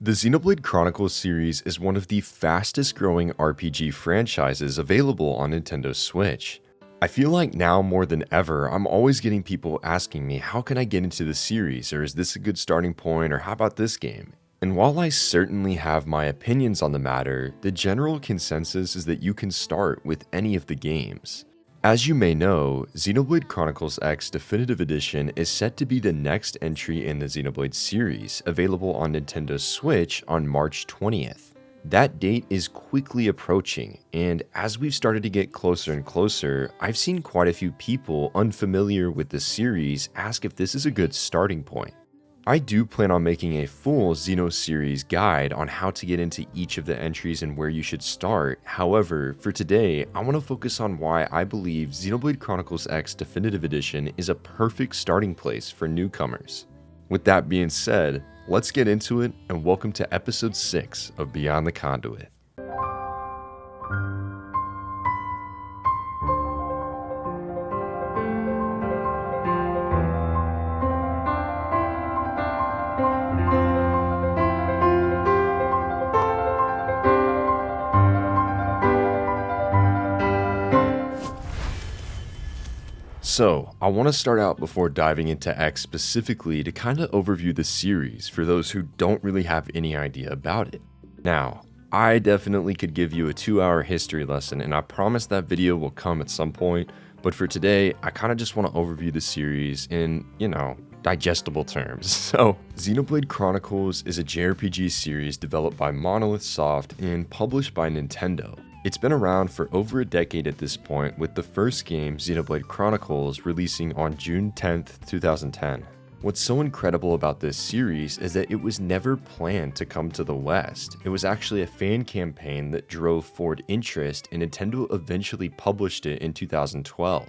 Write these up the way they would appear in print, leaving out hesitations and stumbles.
The Xenoblade Chronicles series is one of the fastest growing RPG franchises available on Nintendo Switch. I feel like now more than ever, I'm always getting people asking me, how can I get into the series, or is this a good starting point, or how about this game? And while I certainly have my opinions on the matter, the general consensus is that you can start with any of the games. As you may know, Xenoblade Chronicles X Definitive Edition is set to be the next entry in the Xenoblade series, available on Nintendo Switch on March 20th. That date is quickly approaching, and as we've started to get closer and closer, I've seen quite a few people unfamiliar with the series ask if this is a good starting point. I do plan on making a full Xeno series guide on how to get into each of the entries and where you should start. However, for today, I want to focus on why I believe Xenoblade Chronicles X Definitive Edition is a perfect starting place for newcomers. With that being said, let's get into it and welcome to episode 6 of Beyond the Conduit. So, I want to start out before diving into X specifically to kind of overview the series for those who don't really have any idea about it. Now, I definitely could give you a 2-hour history lesson, and I promise that video will come at some point, but for today, I kind of just want to overview the series in, digestible terms. So, Xenoblade Chronicles is a JRPG series developed by Monolith Soft and published by Nintendo. It's been around for over a decade at this point, with the first game, Xenoblade Chronicles, releasing on June 10th, 2010. What's so incredible about this series is that it was never planned to come to the West. It was actually a fan campaign that drove forward interest, and Nintendo eventually published it in 2012.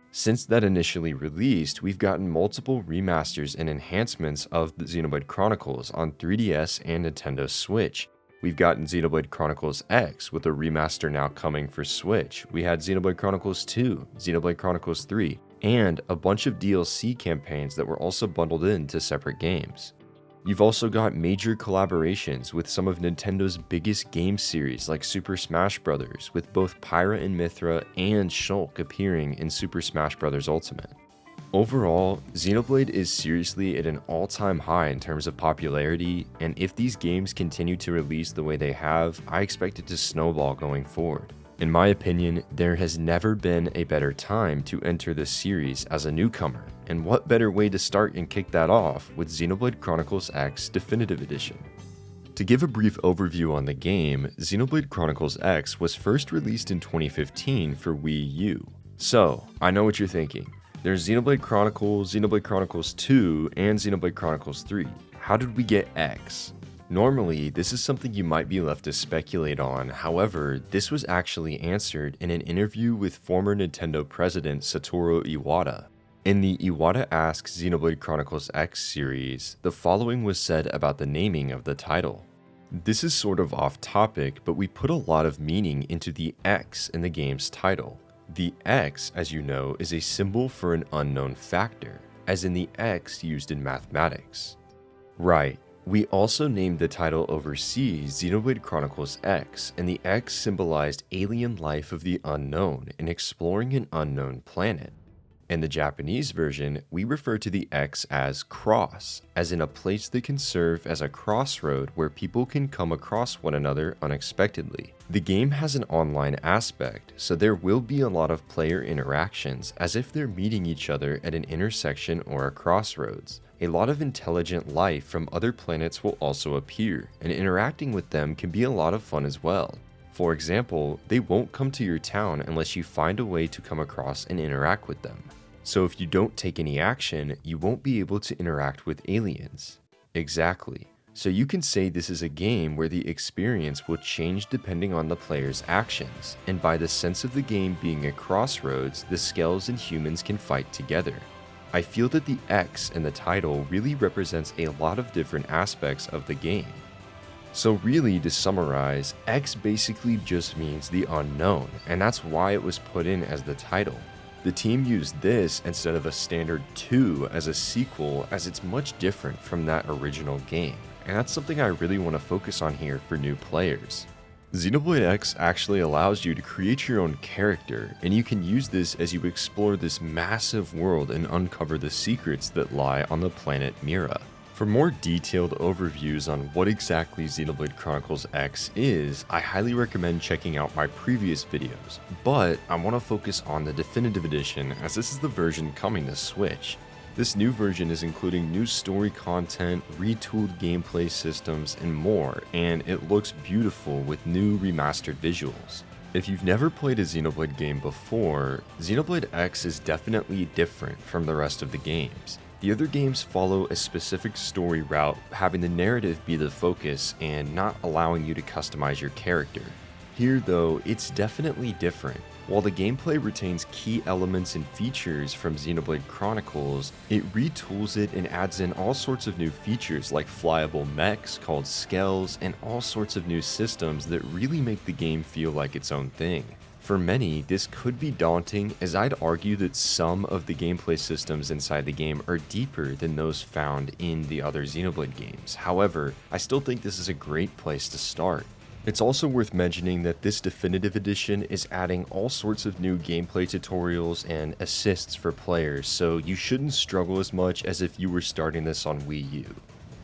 Since that initially released, we've gotten multiple remasters and enhancements of the Xenoblade Chronicles on 3DS and Nintendo Switch. We've gotten Xenoblade Chronicles X with a remaster now coming for Switch. We had Xenoblade Chronicles 2, Xenoblade Chronicles 3, and a bunch of DLC campaigns that were also bundled into separate games. You've also got major collaborations with some of Nintendo's biggest game series like Super Smash Bros., with both Pyra and Mythra and Shulk appearing in Super Smash Bros. Ultimate. Overall, Xenoblade is seriously at an all-time high in terms of popularity, and if these games continue to release the way they have, I expect it to snowball going forward. In my opinion, there has never been a better time to enter this series as a newcomer, and what better way to start and kick that off with Xenoblade Chronicles X Definitive Edition. To give a brief overview on the game, Xenoblade Chronicles X was first released in 2015 for Wii U. So, I know what you're thinking. There's Xenoblade Chronicles 2, and Xenoblade Chronicles 3. How did we get X? Normally, this is something you might be left to speculate on. However, this was actually answered in an interview with former Nintendo president Satoru Iwata. In the Iwata Asks Xenoblade Chronicles X series, the following was said about the naming of the title. This is sort of off topic, but we put a lot of meaning into the X in the game's title. The X, as you know, is a symbol for an unknown factor, as in the X used in mathematics. Right, we also named the title overseas Xenoblade Chronicles X, and the X symbolized alien life of the unknown and exploring an unknown planet. In the Japanese version, we refer to the X as cross, as in a place that can serve as a crossroad where people can come across one another unexpectedly. The game has an online aspect, so there will be a lot of player interactions as if they're meeting each other at an intersection or a crossroads. A lot of intelligent life from other planets will also appear, and interacting with them can be a lot of fun as well. For example, they won't come to your town unless you find a way to come across and interact with them. So if you don't take any action, you won't be able to interact with aliens. Exactly. So you can say this is a game where the experience will change depending on the player's actions, and by the sense of the game being a crossroads, the Skells and humans can fight together. I feel that the X in the title really represents a lot of different aspects of the game. So really, to summarize, X basically just means the unknown, and that's why it was put in as the title. The team used this instead of a standard 2 as a sequel, as it's much different from that original game, and that's something I really want to focus on here for new players. Xenoblade X actually allows you to create your own character, and you can use this as you explore this massive world and uncover the secrets that lie on the planet Mira. For more detailed overviews on what exactly Xenoblade Chronicles X is, I highly recommend checking out my previous videos, but I want to focus on the Definitive Edition as this is the version coming to Switch. This new version is including new story content, retooled gameplay systems, and more, and it looks beautiful with new remastered visuals. If you've never played a Xenoblade game before, Xenoblade X is definitely different from the rest of the games. The other games follow a specific story route, having the narrative be the focus and not allowing you to customize your character. Here though, it's definitely different. While the gameplay retains key elements and features from Xenoblade Chronicles, it retools it and adds in all sorts of new features like flyable mechs called skells and all sorts of new systems that really make the game feel like its own thing. For many, this could be daunting, as I'd argue that some of the gameplay systems inside the game are deeper than those found in the other Xenoblade games. However, I still think this is a great place to start. It's also worth mentioning that this Definitive Edition is adding all sorts of new gameplay tutorials and assists for players, so you shouldn't struggle as much as if you were starting this on Wii U.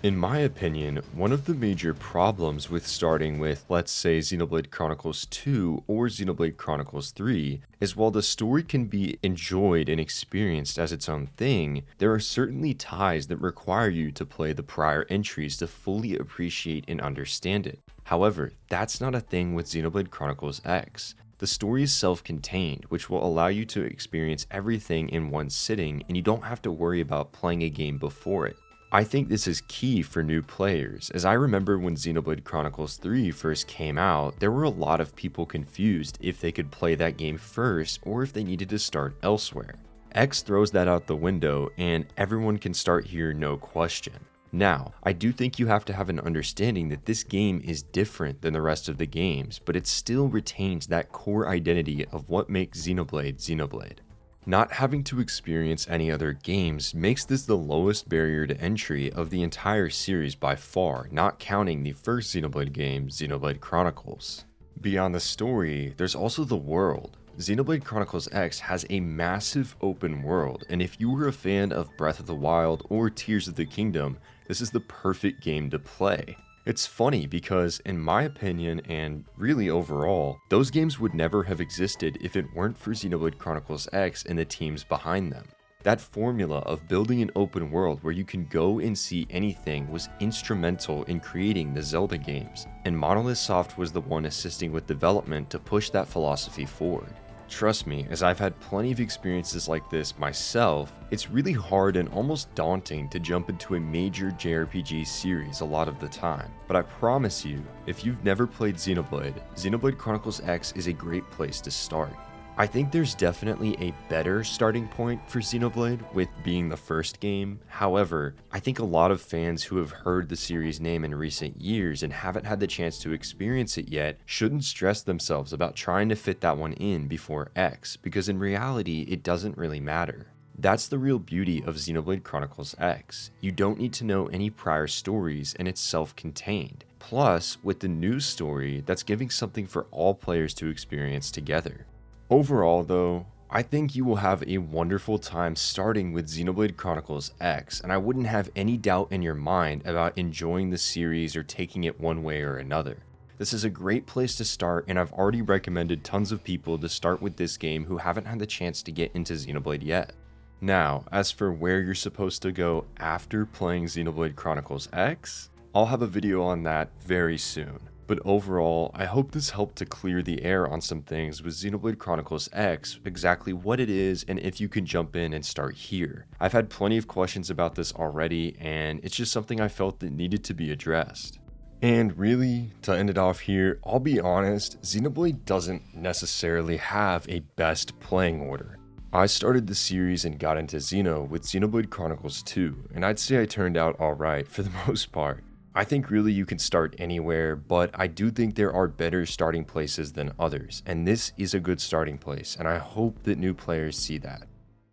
In my opinion, one of the major problems with starting with, let's say, Xenoblade Chronicles 2 or Xenoblade Chronicles 3 is while the story can be enjoyed and experienced as its own thing, there are certainly ties that require you to play the prior entries to fully appreciate and understand it. However, that's not a thing with Xenoblade Chronicles X. The story is self-contained, which will allow you to experience everything in one sitting, and you don't have to worry about playing a game before it. I think this is key for new players, as I remember when Xenoblade Chronicles 3 first came out, there were a lot of people confused if they could play that game first or if they needed to start elsewhere. X throws that out the window and everyone can start here no question. Now, I do think you have to have an understanding that this game is different than the rest of the games, but it still retains that core identity of what makes Xenoblade Xenoblade. Not having to experience any other games makes this the lowest barrier to entry of the entire series by far, not counting the first Xenoblade game, Xenoblade Chronicles. Beyond the story, there's also the world. Xenoblade Chronicles X has a massive open world, and if you were a fan of Breath of the Wild or Tears of the Kingdom, this is the perfect game to play. It's funny because, in my opinion, and really overall, those games would never have existed if it weren't for Xenoblade Chronicles X and the teams behind them. That formula of building an open world where you can go and see anything was instrumental in creating the Zelda games, and Monolith Soft was the one assisting with development to push that philosophy forward. Trust me, as I've had plenty of experiences like this myself, it's really hard and almost daunting to jump into a major JRPG series a lot of the time. But I promise you, if you've never played Xenoblade, Xenoblade Chronicles X is a great place to start. I think there's definitely a better starting point for Xenoblade with being the first game. However, I think a lot of fans who have heard the series name in recent years and haven't had the chance to experience it yet shouldn't stress themselves about trying to fit that one in before X, because in reality, it doesn't really matter. That's the real beauty of Xenoblade Chronicles X. You don't need to know any prior stories and it's self-contained. Plus, with the new story, that's giving something for all players to experience together. Overall though, I think you will have a wonderful time starting with Xenoblade Chronicles X, and I wouldn't have any doubt in your mind about enjoying the series or taking it one way or another. This is a great place to start, and I've already recommended tons of people to start with this game who haven't had the chance to get into Xenoblade yet. Now, as for where you're supposed to go after playing Xenoblade Chronicles X, I'll have a video on that very soon. But overall, I hope this helped to clear the air on some things with Xenoblade Chronicles X, exactly what it is and if you can jump in and start here. I've had plenty of questions about this already, and it's just something I felt that needed to be addressed. And really, to end it off here, I'll be honest, Xenoblade doesn't necessarily have a best playing order. I started the series and got into Xeno with Xenoblade Chronicles 2, and I'd say I turned out alright for the most part. I think really you can start anywhere, but I do think there are better starting places than others, and this is a good starting place, and I hope that new players see that.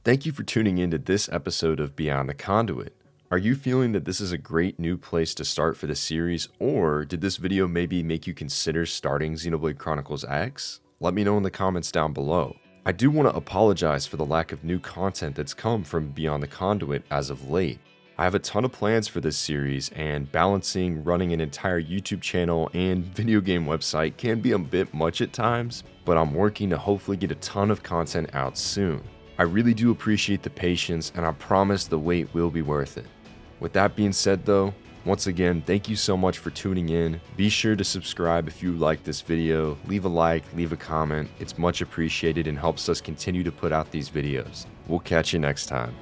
Thank you for tuning in to this episode of Beyond the Conduit. Are you feeling that this is a great new place to start for the series, or did this video maybe make you consider starting Xenoblade Chronicles X? Let me know in the comments down below. I do want to apologize for the lack of new content that's come from Beyond the Conduit as of late. I have a ton of plans for this series, and balancing running an entire YouTube channel and video game website can be a bit much at times, but I'm working to hopefully get a ton of content out soon. I really do appreciate the patience, and I promise the wait will be worth it. With that being said though, once again, thank you so much for tuning in. Be sure to subscribe if you like this video, leave a like, leave a comment. It's much appreciated and helps us continue to put out these videos. We'll catch you next time.